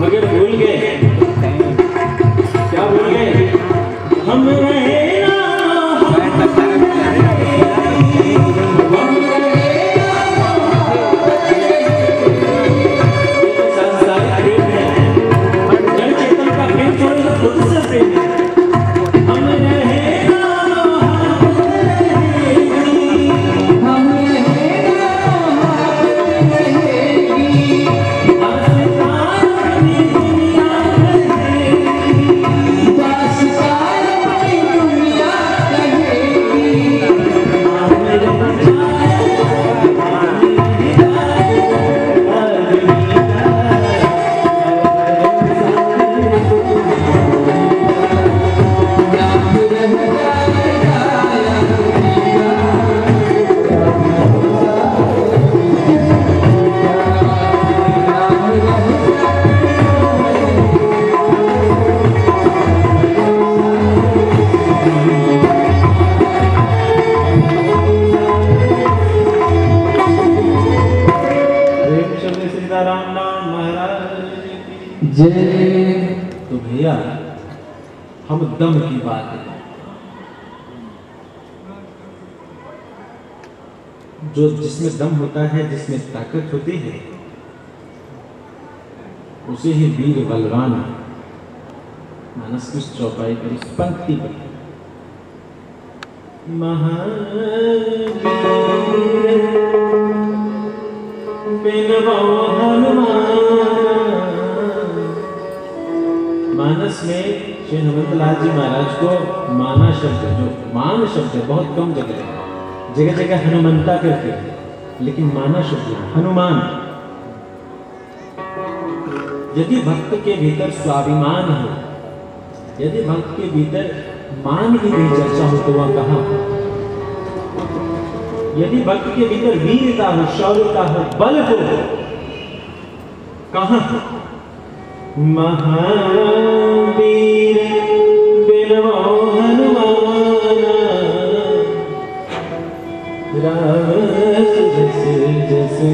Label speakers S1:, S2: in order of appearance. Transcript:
S1: मगर भूल गए, क्या भूल गए? हम रहे
S2: जय।
S1: तो भैया हम दम की बात है, जो जिसमें दम होता है, जिसमें ताकत होती है, उसे ही वीर बलवान मानस की चौपाई पर इस पंक्ति पर महावीर बिनवाओ हनुमान। मानस में श्री हनुमंतलाल जी महाराज को माना शब्द, जो मान शब्द है, बहुत कम जगह जगह हनुमंता करते हैं, लेकिन माना शब्द हनुमान। यदि भक्त के भीतर स्वाभिमान हो, यदि भक्त के भीतर मान की भी चर्चा हो, तो वह कहां? यदि भक्त के भीतर वीरता हो, शौर्यता हो, बल हो, कहां? महावीर बिनवाओ हनुमान, राम जैसे